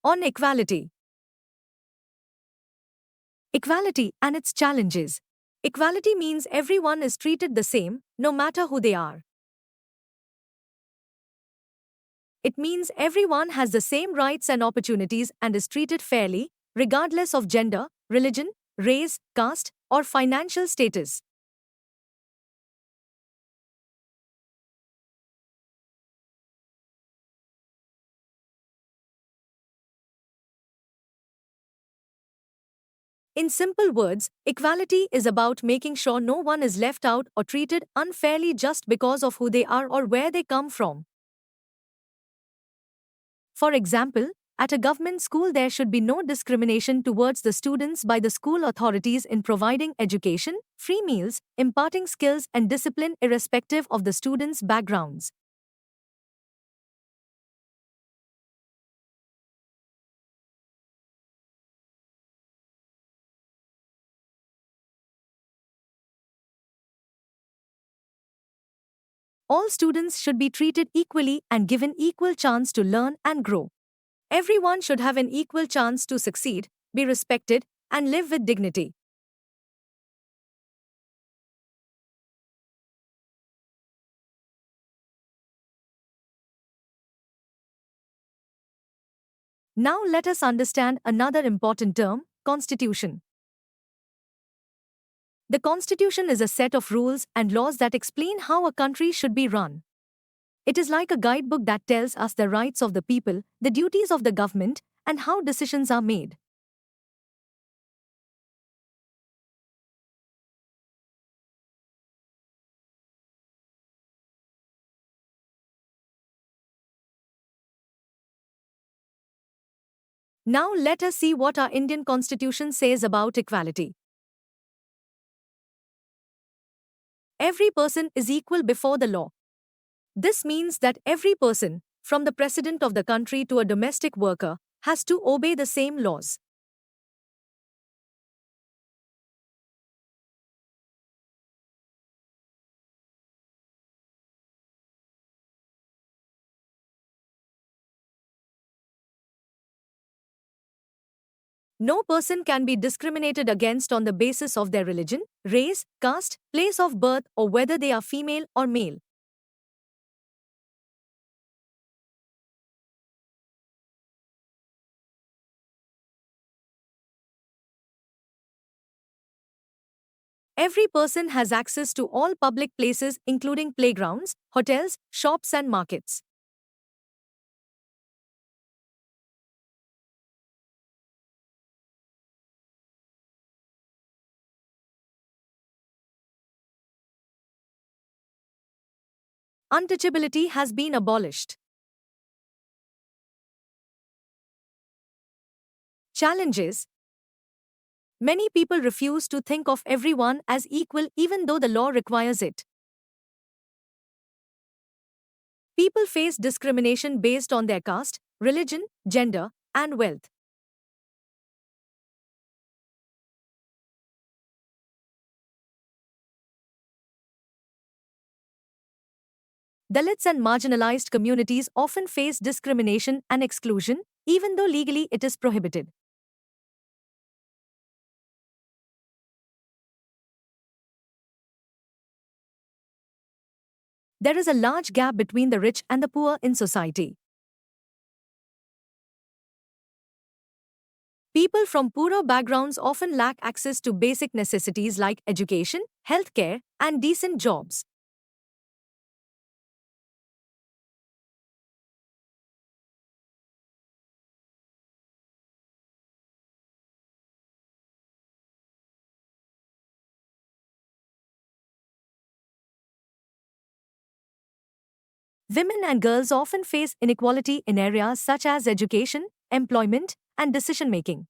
On equality. Equality and its challenges. Equality means everyone is treated the same, no matter who they are. It means everyone has the same rights and opportunities and is treated fairly, regardless of gender, religion, race, caste, or financial status. In simple words, equality is about making sure no one is left out or treated unfairly just because of who they are or where they come from. For example, at a government school there should be no discrimination towards the students by the school authorities in providing education, free meals, imparting skills and discipline irrespective of the students' backgrounds. All students should be treated equally and given equal chance to learn and grow. Everyone should have an equal chance to succeed, be respected, and live with dignity. Now let us understand another important term, constitution. The constitution is a set of rules and laws that explain how a country should be run. It is like a guidebook that tells us the rights of the people, the duties of the government, and how decisions are made. Now let us see what our Indian constitution says about equality. Every person is equal before the law. This means that every person, from the president of the country to a domestic worker, has to obey the same laws. No person can be discriminated against on the basis of their religion, race, caste, place of birth, or whether they are female or male. Every person has access to all public places, including playgrounds, hotels, shops, and markets. Untouchability has been abolished. Challenges. Many people refuse to think of everyone as equal even though the law requires it. People face discrimination based on their caste, religion, gender, and wealth. Dalits and marginalized communities often face discrimination and exclusion, even though legally it is prohibited. There is a large gap between the rich and the poor in society. People from poorer backgrounds often lack access to basic necessities like education, healthcare, and decent jobs. Women and girls often face inequality in areas such as education, employment, and decision making.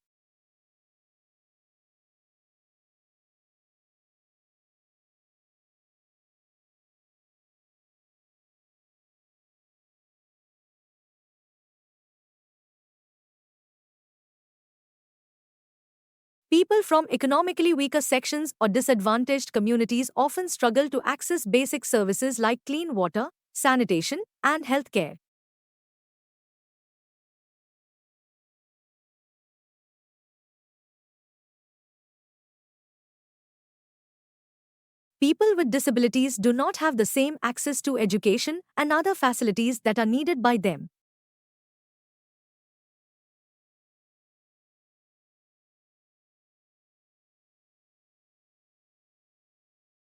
People from economically weaker sections or disadvantaged communities often struggle to access basic services like clean water, sanitation, and healthcare. people with disabilities do not have the same access to education and other facilities that are needed by them.